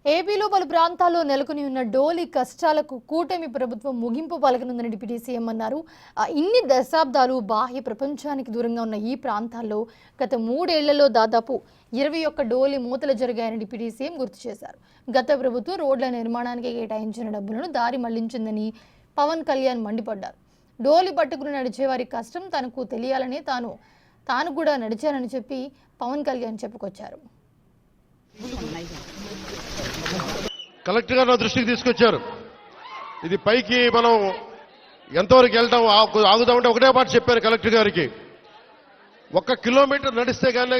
ఏపీలో పలు ప్రాంతాల్లో నెలకొని ఉన్న డోలీ కష్టాలకు కూటమి ప్రభుత్వం ముగింపు పలకనుందని డిప్యూటీ సీఎం అన్నారు. ఇన్ని దశాబ్దాలు బాహ్య ప్రపంచానికి దూరంగా ఉన్న ఈ ప్రాంతాల్లో గత 3 ఏళ్లలో దాదాపు 21 డోలీ మూతలు జరిగాయని డిప్యూటీ సీఎం గుర్తు చేశారు. గత ప్రభుత్వం రోడ్ల నిర్మాణానికి కేటాయించిన డబ్బులను దారి మళ్లించిందని పవన్ కళ్యాణ్ మండిపడ్డారు. డోలీ పట్టుకుని నడిచేవారి కష్టం తనకు తెలియాలని తాను కూడా నడిచానని చెప్పి పవన్ కళ్యాణ్ చెప్పుకొచ్చారు. కలెక్టర్ గారు నా దృష్టికి తీసుకొచ్చారు. ఇది పైకి మనం ఎంతవరకు వెళ్తాం ఆగుదామంటే ఒకటే మాట చెప్పాను కలెక్టర్ గారికి. 1 కిలోమీటర్ నడిస్తే కానీ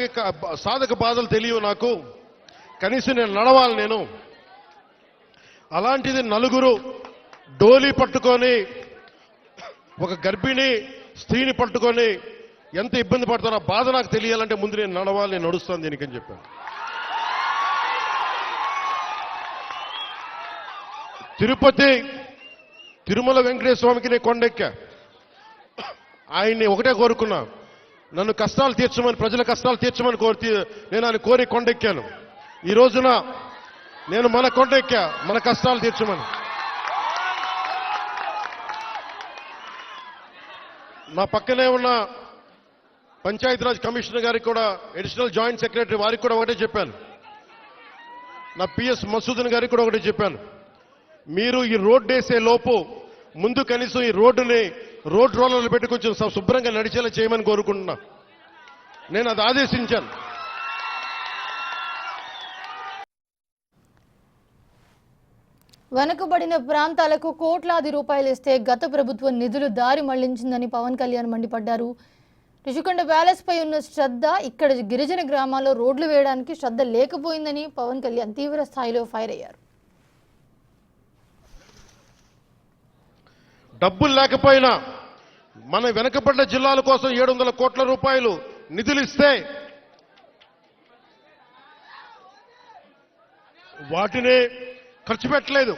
సాధక బాధలు తెలియవు నాకు, కనీసం నేను నడవాలి. నేను అలాంటిది నలుగురు డోలీ పట్టుకొని ఒక గర్భిణీ స్త్రీని పట్టుకొని ఎంత ఇబ్బంది పడతానో ఆ బాధ నాకు తెలియాలంటే ముందు నేను నడవాలి, నేను నడుస్తాను దీనికని చెప్పాను. తిరుమల వెంకటేశ్వర స్వామికి నేను కొండెక్కా. ఆయన్ని ఒకటే కోరుకున్నా, నన్ను కష్టాలు తీర్చమని, ప్రజల కష్టాలు తీర్చమని నేను ఆయన కోరి కొండెక్కాను. ఈ రోజున నేను మన కొండెక్కా, మన కష్టాలు తీర్చమని. నా పక్కనే ఉన్న పంచాయతీరాజ్ కమిషనర్ గారికి కూడా, అడిషనల్ జాయింట్ సెక్రటరీ వారికి కూడా ఒకటే చెప్పాను. నా పిఎస్ మసూదన్ గారికి కూడా ఒకటే చెప్పాను, మీరు ఈ రోడ్డు వేసే లోపు ముందు కనీసం ఈ రోడ్డుని రోడ్ రోలర్లు పెట్టి కొంచెం శుభ్రంగా నడిచేలా చేయమని కోరుకుంటున్నా. నేను అది ఆదేశించాను. వెనుకబడిన ప్రాంతాలకు కోట్లాది రూపాయలు ఇస్తే గత ప్రభుత్వం నిధులు దారి మళ్లించిందని పవన్ కళ్యాణ్ మండిపడ్డారు. రిషికొండ ప్యాలెస్ పై ఉన్న శ్రద్ధ ఇక్కడ గిరిజన గ్రామాల్లో రోడ్లు వేయడానికి శ్రద్ధ లేకపోయిందని పవన్ కళ్యాణ్ తీవ్ర స్థాయిలో ఫైర్ అయ్యారు. డబ్బులు లేకపోయినా మన వెనకబడ్డ జిల్లాల కోసం 700 కోట్ల రూపాయలు నిధులు ఇస్తే వాటిని ఖర్చు పెట్టలేదు,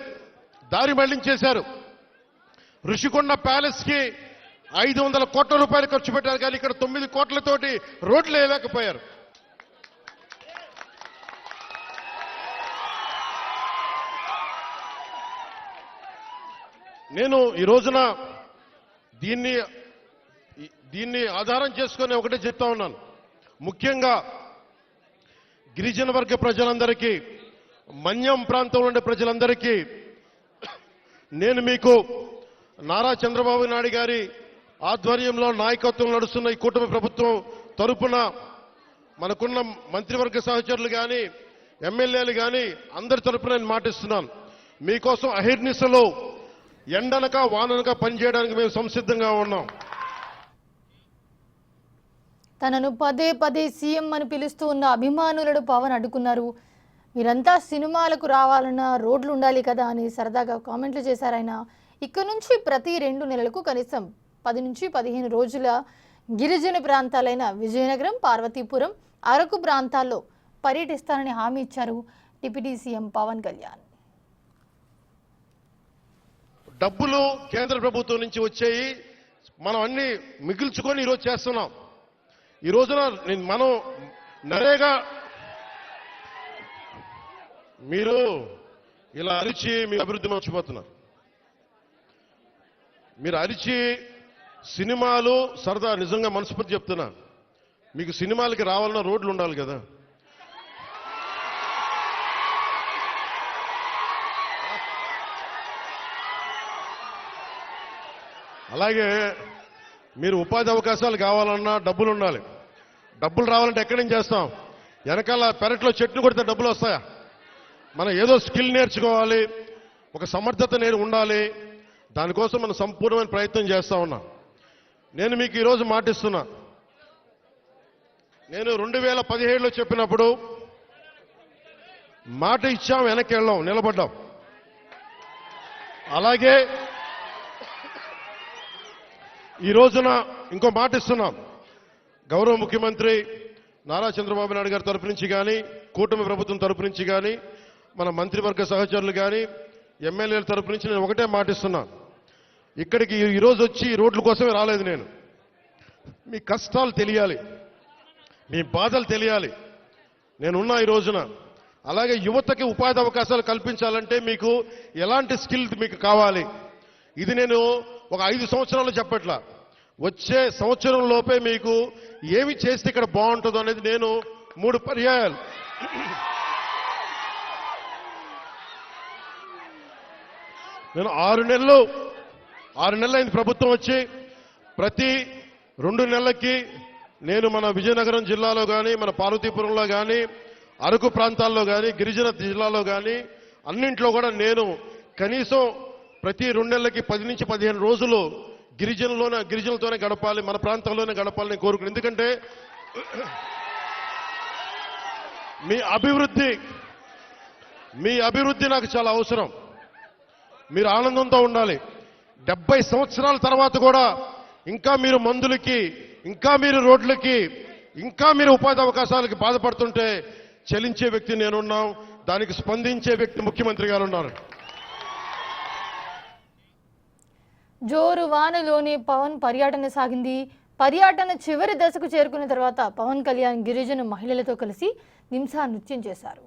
దారి మళ్లించేశారు. ఋషికొండ ప్యాలెస్ కి 500 కోట్ల రూపాయలు ఖర్చు పెట్టారు, కానీ ఇక్కడ 9 కోట్లతోటి రోడ్లు వేయలేకపోయారు. నేను ఈ రోజున దీన్ని ఆధారం చేసుకుని ఒకటే చెప్తా ఉన్నాను. ముఖ్యంగా గిరిజన వర్గ ప్రజలందరికీ, మన్యం ప్రాంతంలో ఉండే ప్రజలందరికీ నేను మీకు నారా చంద్రబాబు నాయుడు గారి ఆధ్వర్యంలో నాయకత్వం నడుస్తున్న ఈ కూటమి ప్రభుత్వం తరపున మనకున్న మంత్రివర్గ సహచరులు కానీ, ఎమ్మెల్యేలు కానీ అందరి తరపున నేను మాటిస్తున్నాను. మీకోసం అహిర్నిశలో ఎండనక వాననక పనిచేయడానికి మేము సంసిద్ధంగా ఉన్నాం. తనను పదే పదే సీఎం అని పిలుస్తూ ఉన్న అభిమానులను పవన్ అడ్డుకున్నారు. మీరంతా సినిమాలకు రావాలన్నా రోడ్లు ఉండాలి కదా అని సరదాగా కామెంట్లు చేశారు ఆయన. ఇక్కడ నుంచి ప్రతి 2 నెలలకు కనీసం 10 నుంచి 15 రోజుల గిరిజన ప్రాంతాలైన విజయనగరం, పార్వతీపురం, అరకు ప్రాంతాల్లో పర్యటిస్తానని హామీ ఇచ్చారు డిప్యూటీ సీఎం పవన్ కళ్యాణ్. డబ్బులు కేంద్ర ప్రభుత్వం నుంచి వచ్చాయి, మనం అన్ని మిగిల్చుకొని ఈరోజు చేస్తున్నాం. ఈ రోజున మనం నరేగా మీరు ఇలా అరిచి మీ అభివృద్ధి మర్చిపోతున్నారు. మీరు అరిచి సినిమాలు సరదా, నిజంగా మనస్ఫూర్తి చెప్తున్నా, మీకు సినిమాలకి రావాలన్నా రోడ్లు ఉండాలి కదా. అలాగే మీరు ఉపాధి అవకాశాలు కావాలన్నా డబ్బులు ఉండాలి. డబ్బులు రావాలంటే ఎక్కడి నుంచి చేస్తాం? వెనకాల పెరట్లో చెట్లు కొడితే డబ్బులు వస్తాయా? మనం ఏదో స్కిల్ నేర్చుకోవాలి, ఒక సమర్థత ఉండాలి. దానికోసం మనం సంపూర్ణమైన ప్రయత్నం చేస్తా ఉన్నాం. నేను మీకు ఈరోజు మాటిస్తున్నా, నేను 2017లో చెప్పినప్పుడు మాట ఇచ్చాం, వెనక్కి వెళ్ళాం, నిలబడ్డాం. అలాగే ఈ రోజున ఇంకో మాట ఇస్తున్నాం. గౌరవ ముఖ్యమంత్రి నారా చంద్రబాబు నాయుడు గారి తరపు నుంచి కానీ, కూటమి ప్రభుత్వం తరపు నుంచి కానీ, మన మంత్రివర్గ సహచరులు కానీ, ఎమ్మెల్యేల తరపు నుంచి నేను ఒకటే మాటిస్తున్నా, ఇక్కడికి ఈరోజు వచ్చి రోడ్ల కోసమే రాలేదు. నేను మీ కష్టాలు తెలియాలి, మీ బాధలు తెలియాలి. నేనున్నా ఈ రోజున అలాగే యువతకి ఉపాధి అవకాశాలు కల్పించాలంటే మీకు ఎలాంటి స్కిల్ మీకు కావాలి, ఇది నేను ఒక 5 సంవత్సరాలు చెప్పట్లా, వచ్చే సంవత్సరం లోపే మీకు ఏమి చేస్తే ఇక్కడ బాగుంటుందో అనేది నేను 3 పర్యాయాలు నేను 6 నెలలు అయింది ప్రభుత్వం వచ్చి, ప్రతి 2 నెలలకి నేను మన విజయనగరం జిల్లాలో కానీ, మన పార్వతీపురంలో కానీ, అరకు ప్రాంతాల్లో కానీ, గిరిజన జిల్లాలో కానీ అన్నింట్లో కూడా నేను కనీసం ప్రతి 2 నెలలకి 10 నుంచి 15 రోజులు గిరిజనులతోనే గడపాలి, మన ప్రాంతంలోనే గడపాలని కోరుకున్నాను. ఎందుకంటే మీ అభివృద్ధి నాకు చాలా అవసరం. మీరు ఆనందంతో ఉండాలి. 70 సంవత్సరాల తర్వాత కూడా ఇంకా మీరు మందులకి, ఇంకా మీరు రోడ్లకి, ఇంకా మీరు ఉపాధి అవకాశాలకి బాధపడుతుంటే చలించే వ్యక్తి నేనున్నాం, దానికి స్పందించే వ్యక్తి ముఖ్యమంత్రి గారు ఉన్నారు. జోరు వానలోనే పవన్ పర్యటన సాగింది. పర్యటన చివరి దశకు చేరుకున్న తర్వాత పవన్ కళ్యాణ్ గిరిజన మహిళలతో కలిసి నిమ్సా నృత్యం చేశారు.